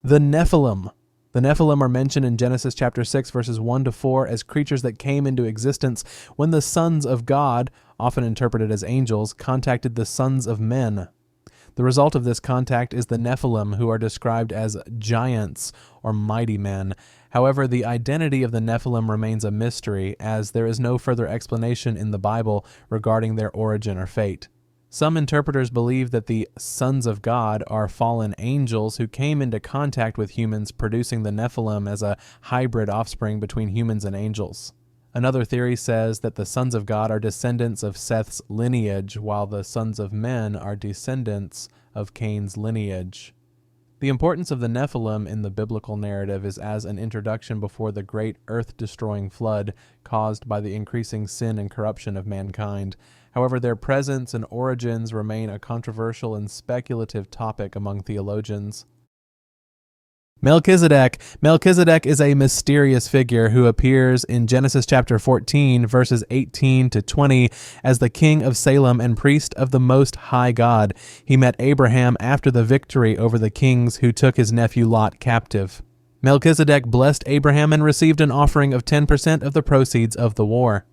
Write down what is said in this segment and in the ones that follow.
The Nephilim. The Nephilim are mentioned in Genesis chapter 6, verses 1 to 4 as creatures that came into existence when the sons of God, often interpreted as angels, contacted the sons of men. The result of this contact is the Nephilim, who are described as giants or mighty men. However, the identity of the Nephilim remains a mystery, as there is no further explanation in the Bible regarding their origin or fate. Some interpreters believe that the sons of God are fallen angels who came into contact with humans, producing the Nephilim as a hybrid offspring between humans and angels. Another theory says that the sons of God are descendants of Seth's lineage, while the sons of men are descendants of Cain's lineage. The importance of the Nephilim in the biblical narrative is as an introduction before the great earth-destroying flood caused by the increasing sin and corruption of mankind. However, their presence and origins remain a controversial and speculative topic among theologians. Melchizedek. Melchizedek is a mysterious figure who appears in Genesis chapter 14, verses 18 to 20, as the king of Salem and priest of the Most High God. He met Abraham after the victory over the kings who took his nephew Lot captive. Melchizedek blessed Abraham and received an offering of 10% of the proceeds of the war.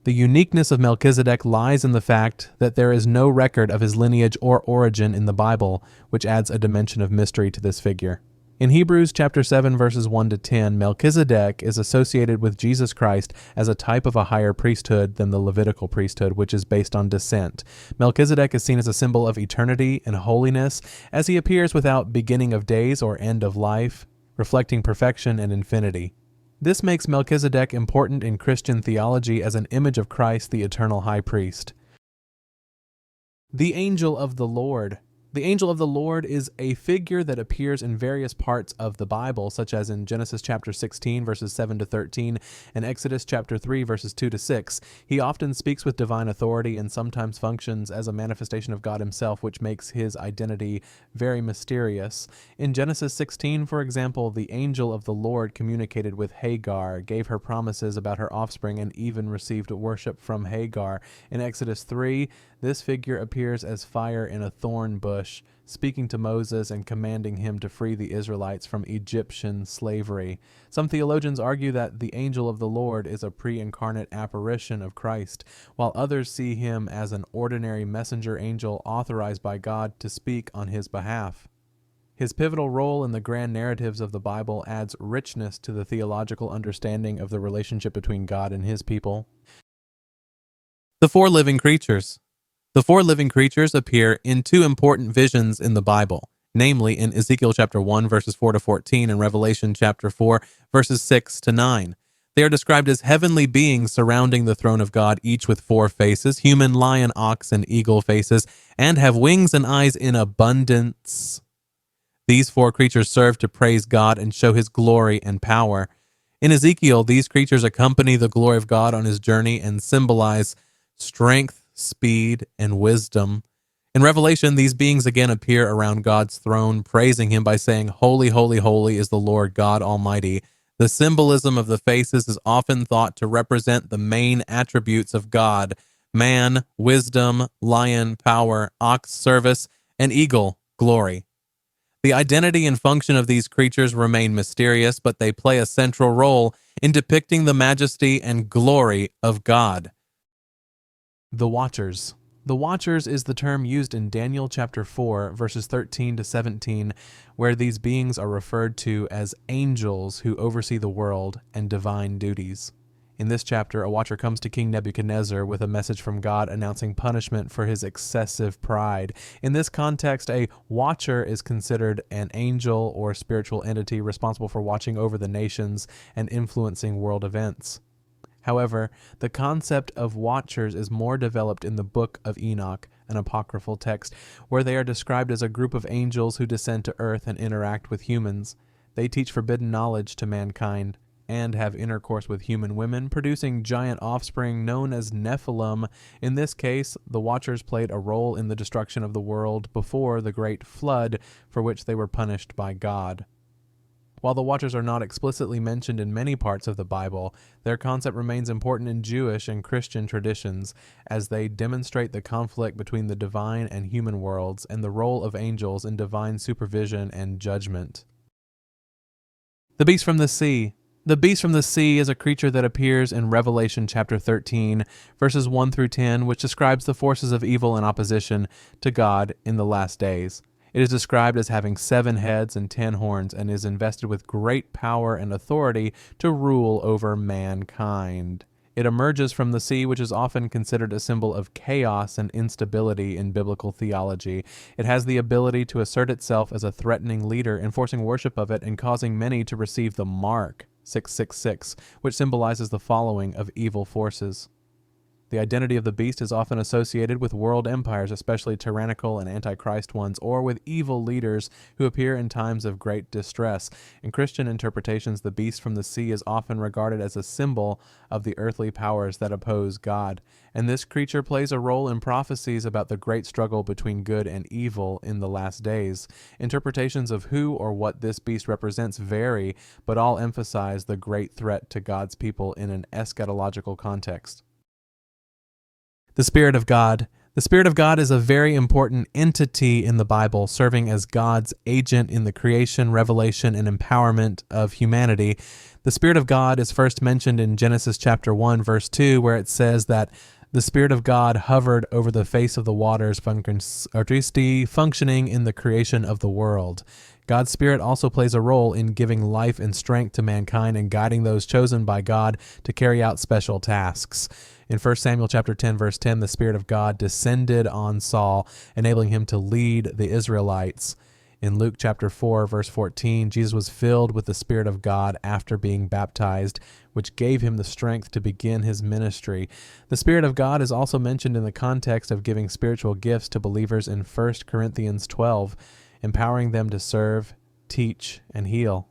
The uniqueness of Melchizedek lies in the fact that there is no record of his lineage or origin in the Bible, which adds a dimension of mystery to this figure. In Hebrews chapter 7 verses 1 to 10, Melchizedek is associated with Jesus Christ as a type of a higher priesthood than the Levitical priesthood, which is based on descent. Melchizedek is seen as a symbol of eternity and holiness, as he appears without beginning of days or end of life, reflecting perfection and infinity. This makes Melchizedek important in Christian theology as an image of Christ, the eternal high priest. The Angel of the Lord. The angel of the Lord is a figure that appears in various parts of the Bible, such as in Genesis chapter 16, verses 7 to 13, and Exodus chapter 3, verses 2 to 6. He often speaks with divine authority and sometimes functions as a manifestation of God himself, which makes his identity very mysterious. In Genesis 16, for example, the angel of the Lord communicated with Hagar, gave her promises about her offspring, and even received worship from Hagar. In Exodus 3, this figure appears as fire in a thorn bush, speaking to Moses and commanding him to free the Israelites from Egyptian slavery. Some theologians argue that the angel of the Lord is a pre-incarnate apparition of Christ, while others see him as an ordinary messenger angel authorized by God to speak on his behalf. His pivotal role in the grand narratives of the Bible adds richness to the theological understanding of the relationship between God and his people. The four living creatures. The four living creatures appear in two important visions in the Bible, namely in Ezekiel chapter 1, verses 4 to 14, and Revelation chapter 4, verses 6 to 9. They are described as heavenly beings surrounding the throne of God, each with four faces, human, lion, ox, and eagle faces, and have wings and eyes in abundance. These four creatures serve to praise God and show his glory and power. In Ezekiel, these creatures accompany the glory of God on his journey and symbolize strength, speed, and wisdom. In Revelation, these beings again appear around God's throne, praising him by saying, "Holy, holy, holy is the Lord God Almighty." The symbolism of the faces is often thought to represent the main attributes of God: man, wisdom; lion, power; ox, service; and eagle, glory. The identity and function of these creatures remain mysterious, but they play a central role in depicting the majesty and glory of God. The Watchers. The Watchers is the term used in Daniel chapter 4, verses 13 to 17, where these beings are referred to as angels who oversee the world and divine duties. In this chapter, a watcher comes to King Nebuchadnezzar with a message from God announcing punishment for his excessive pride. In this context, a watcher is considered an angel or spiritual entity responsible for watching over the nations and influencing world events. However, the concept of watchers is more developed in the Book of Enoch, an apocryphal text, where they are described as a group of angels who descend to earth and interact with humans. They teach forbidden knowledge to mankind and have intercourse with human women, producing giant offspring known as Nephilim. In this case, the Watchers played a role in the destruction of the world before the Great Flood, for which they were punished by God. While the Watchers are not explicitly mentioned in many parts of the Bible, their concept remains important in Jewish and Christian traditions, as they demonstrate the conflict between the divine and human worlds and the role of angels in divine supervision and judgment. The beast from the sea. The beast from the sea is a creature that appears in Revelation chapter 13, verses 1 through 10, which describes the forces of evil in opposition to God in the last days. It is described as having 7 heads and 10 horns and is invested with great power and authority to rule over mankind. It emerges from the sea, which is often considered a symbol of chaos and instability in biblical theology. It has the ability to assert itself as a threatening leader, enforcing worship of it and causing many to receive the mark, 666, which symbolizes the following of evil forces. The identity of the beast is often associated with world empires, especially tyrannical and antichrist ones, or with evil leaders who appear in times of great distress. In Christian interpretations, the beast from the sea is often regarded as a symbol of the earthly powers that oppose God, and this creature plays a role in prophecies about the great struggle between good and evil in the last days. Interpretations of who or what this beast represents vary, but all emphasize the great threat to God's people in an eschatological context. The Spirit of God. The Spirit of God is a very important entity in the Bible, serving as God's agent in the creation, revelation, and empowerment of humanity. The Spirit of God is first mentioned in Genesis chapter 1, verse 2, where it says that the Spirit of God hovered over the face of the waters, functioning in the creation of the world. God's Spirit also plays a role in giving life and strength to mankind and guiding those chosen by God to carry out special tasks. In 1 Samuel chapter 10, verse 10, the Spirit of God descended on Saul, enabling him to lead the Israelites. In Luke chapter 4, verse 14, Jesus was filled with the Spirit of God after being baptized, which gave him the strength to begin his ministry. The Spirit of God is also mentioned in the context of giving spiritual gifts to believers in 1 Corinthians 12, empowering them to serve, teach, and heal.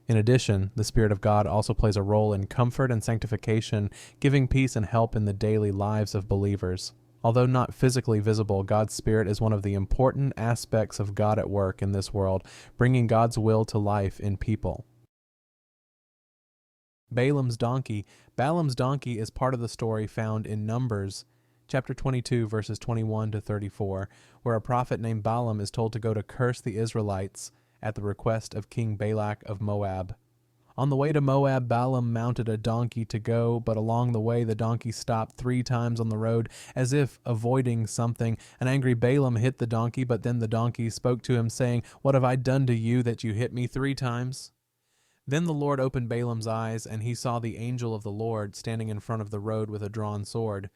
In addition, the Spirit of God also plays a role in comfort and sanctification, giving peace and help in the daily lives of believers. Although not physically visible, God's Spirit is one of the important aspects of God at work in this world, bringing God's will to life in people. Balaam's donkey. Balaam's donkey is part of the story found in Numbers chapter 22, verses 21 to 34, where a prophet named Balaam is told to go to curse the Israelites at the request of King Balak of Moab. On the way to Moab, Balaam mounted a donkey to go, but along the way the donkey stopped 3 times on the road, as if avoiding something. An angry Balaam hit the donkey, but then the donkey spoke to him, saying, "What have I done to you that you hit me 3 times?" Then the Lord opened Balaam's eyes, and he saw the angel of the Lord standing in front of the road with a drawn sword,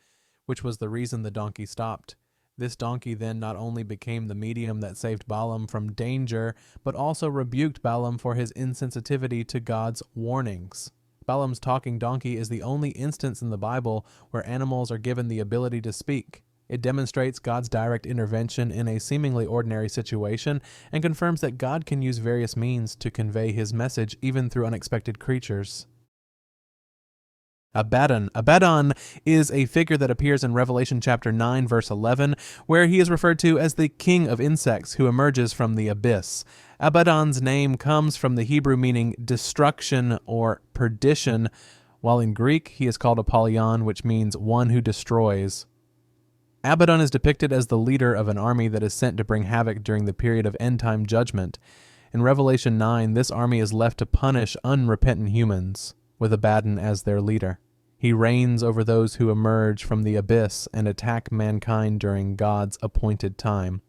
which was the reason the donkey stopped. This donkey then not only became the medium that saved Balaam from danger, but also rebuked Balaam for his insensitivity to God's warnings. Balaam's talking donkey is the only instance in the Bible where animals are given the ability to speak. It demonstrates God's direct intervention in a seemingly ordinary situation and confirms that God can use various means to convey his message even through unexpected creatures. Abaddon. Abaddon is a figure that appears in Revelation chapter 9, verse 11, where he is referred to as the king of insects who emerges from the abyss. Abaddon's name comes from the Hebrew meaning destruction or perdition, while in Greek he is called Apollyon, which means one who destroys. Abaddon is depicted as the leader of an army that is sent to bring havoc during the period of end-time judgment. In Revelation 9, this army is left to punish unrepentant humans, with Abaddon as their leader. He reigns over those who emerge from the abyss and attack mankind during God's appointed time.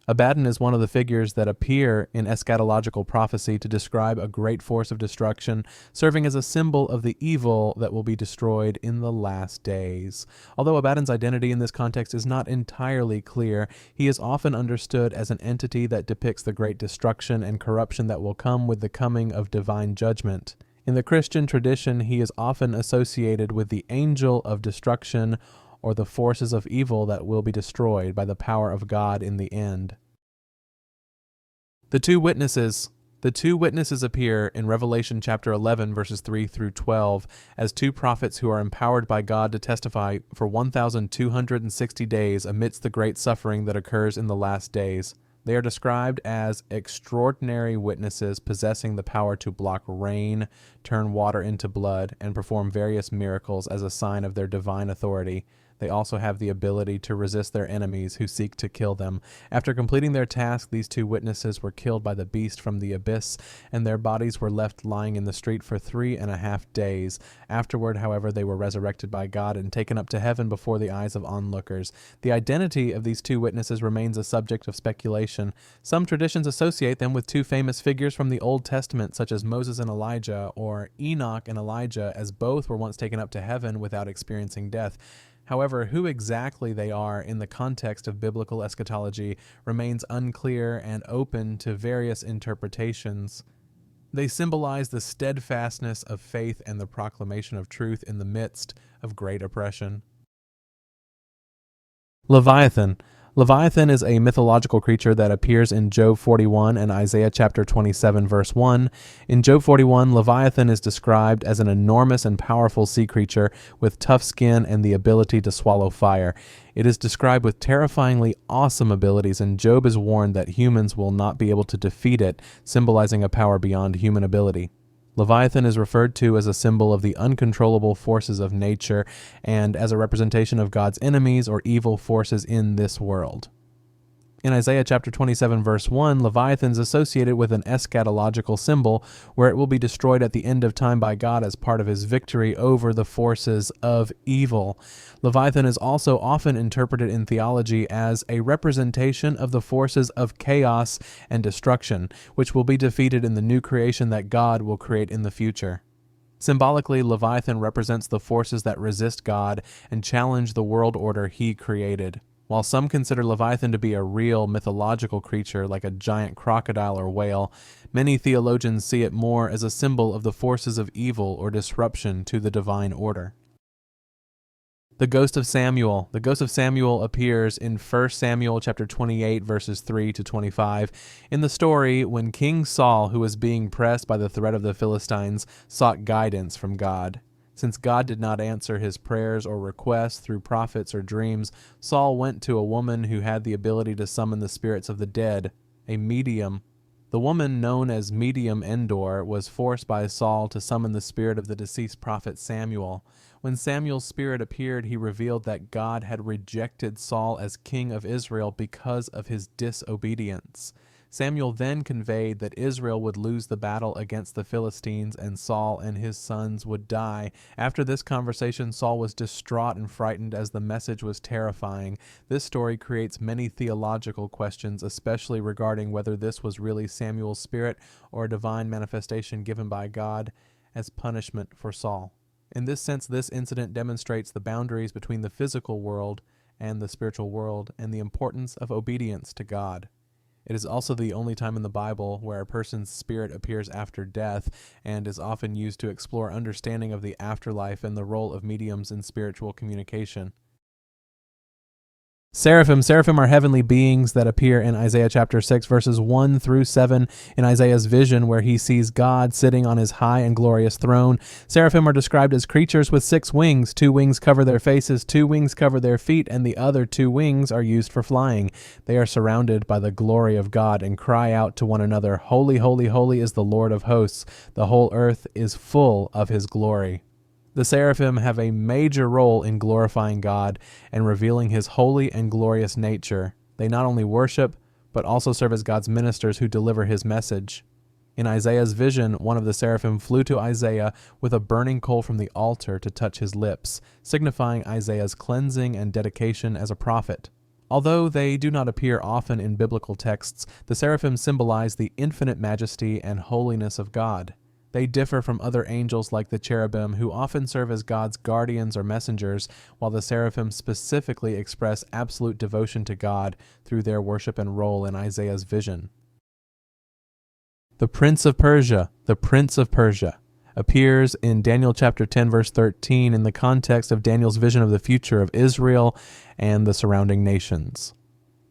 Abaddon is one of the figures that appear in eschatological prophecy to describe a great force of destruction, serving as a symbol of the evil that will be destroyed in the last days. Although Abaddon's identity in this context is not entirely clear, he is often understood as an entity that depicts the great destruction and corruption that will come with the coming of divine judgment. In the Christian tradition, he is often associated with the angel of destruction or the forces of evil that will be destroyed by the power of God in the end. The two witnesses. The two witnesses appear in Revelation chapter 11, verses 3 through 12, as 2 prophets who are empowered by God to testify for 1,260 days amidst the great suffering that occurs in the last days. They are described as extraordinary witnesses possessing the power to block rain, turn water into blood, and perform various miracles as a sign of their divine authority. They also have the ability to resist their enemies who seek to kill them. After completing their task, these two witnesses were killed by the beast from the abyss, and their bodies were left lying in the street for 3.5 days. Afterward, however, they were resurrected by God and taken up to heaven before the eyes of onlookers. The identity of these two witnesses remains a subject of speculation. Some traditions associate them with two famous figures from the Old Testament, such as Moses and Elijah, or Enoch and Elijah, as both were once taken up to heaven without experiencing death. However, who exactly they are in the context of biblical eschatology remains unclear and open to various interpretations. They symbolize the steadfastness of faith and the proclamation of truth in the midst of great oppression. Leviathan. Leviathan is a mythological creature that appears in Job 41 and Isaiah chapter 27 verse 1. In Job 41, Leviathan is described as an enormous and powerful sea creature with tough skin and the ability to swallow fire. It is described with terrifyingly awesome abilities, and Job is warned that humans will not be able to defeat it, symbolizing a power beyond human ability. Leviathan is referred to as a symbol of the uncontrollable forces of nature and as a representation of God's enemies or evil forces in this world. In Isaiah chapter 27 verse 1, Leviathan is associated with an eschatological symbol where it will be destroyed at the end of time by God as part of his victory over the forces of evil. Leviathan is also often interpreted in theology as a representation of the forces of chaos and destruction, which will be defeated in the new creation that God will create in the future. Symbolically, Leviathan represents the forces that resist God and challenge the world order he created. While some consider Leviathan to be a real mythological creature like a giant crocodile or whale, many theologians see it more as a symbol of the forces of evil or disruption to the divine order. The Ghost of Samuel. The Ghost of Samuel appears in 1 Samuel chapter 28 verses 3 to 25. In the story, when King Saul, who was being pressed by the threat of the Philistines, sought guidance from God. Since God did not answer his prayers or requests through prophets or dreams, Saul went to a woman who had the ability to summon the spirits of the dead, a medium. The woman, known as Medium Endor, was forced by Saul to summon the spirit of the deceased prophet Samuel. When Samuel's spirit appeared, he revealed that God had rejected Saul as king of Israel because of his disobedience. Samuel then conveyed that Israel would lose the battle against the Philistines and Saul and his sons would die. After this conversation, Saul was distraught and frightened as the message was terrifying. This story creates many theological questions, especially regarding whether this was really Samuel's spirit or a divine manifestation given by God as punishment for Saul. In this sense, this incident demonstrates the boundaries between the physical world and the spiritual world and the importance of obedience to God. It is also the only time in the Bible where a person's spirit appears after death and is often used to explore understanding of the afterlife and the role of mediums in spiritual communication. Seraphim. Seraphim are heavenly beings that appear in Isaiah chapter 6 verses 1 through 7 in Isaiah's vision where he sees God sitting on his high and glorious throne. Seraphim are described as creatures with 6 wings. 2 wings cover their faces, 2 wings cover their feet, and the other 2 wings are used for flying. They are surrounded by the glory of God and cry out to one another, "Holy, holy, holy is the Lord of hosts. The whole earth is full of his glory." The seraphim have a major role in glorifying God and revealing his holy and glorious nature. They not only worship, but also serve as God's ministers who deliver his message. In Isaiah's vision, one of the seraphim flew to Isaiah with a burning coal from the altar to touch his lips, signifying Isaiah's cleansing and dedication as a prophet. Although they do not appear often in biblical texts, the seraphim symbolize the infinite majesty and holiness of God. They differ from other angels like the cherubim, who often serve as God's guardians or messengers, while the seraphim specifically express absolute devotion to God through their worship and role in Isaiah's vision. The Prince of Persia. The Prince of Persia appears in Daniel chapter 10 verse 13 in the context of Daniel's vision of the future of Israel and the surrounding nations.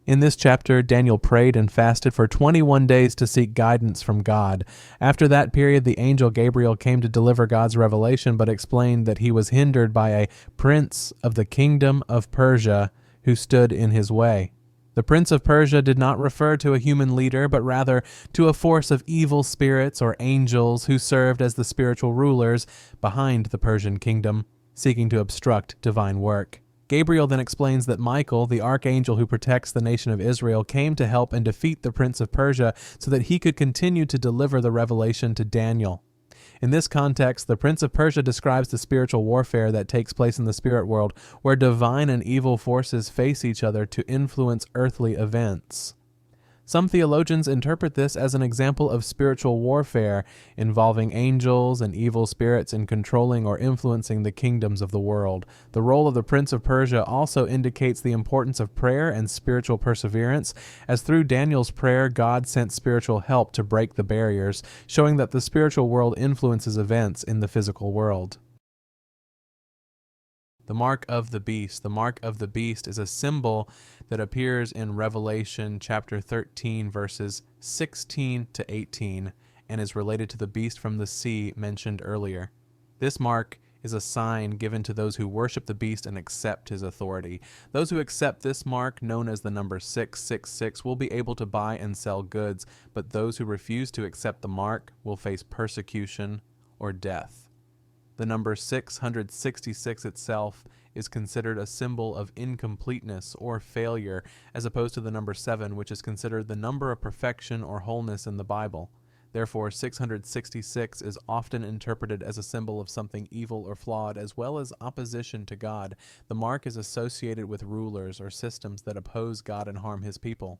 In this chapter, Daniel prayed and fasted for 21 days to seek guidance from God. After that period, the angel Gabriel came to deliver God's revelation, but explained that he was hindered by a prince of the kingdom of Persia who stood in his way. The Prince of Persia did not refer to a human leader, but rather to a force of evil spirits or angels who served as the spiritual rulers behind the Persian kingdom, seeking to obstruct divine work. Gabriel then explains that Michael, the archangel who protects the nation of Israel, came to help and defeat the prince of Persia so that he could continue to deliver the revelation to Daniel. In this context, the Prince of Persia describes the spiritual warfare that takes place in the spirit world, where divine and evil forces face each other to influence earthly events. Some theologians interpret this as an example of spiritual warfare involving angels and evil spirits in controlling or influencing the kingdoms of the world. The role of the Prince of Persia also indicates the importance of prayer and spiritual perseverance, as through Daniel's prayer, God sent spiritual help to break the barriers, showing that the spiritual world influences events in the physical world. The mark of the beast. The mark of the beast is a symbol that appears in Revelation chapter 13, verses 16 to 18, and is related to the beast from the sea mentioned earlier. This mark is a sign given to those who worship the beast and accept his authority. Those who accept this mark, known as the number 666, will be able to buy and sell goods, but those who refuse to accept the mark will face persecution or death. The number 666 itself is considered a symbol of incompleteness or failure, as opposed to the number 7, which is considered the number of perfection or wholeness in the Bible. Therefore, 666 is often interpreted as a symbol of something evil or flawed, as well as opposition to God. The mark is associated with rulers or systems that oppose God and harm his people.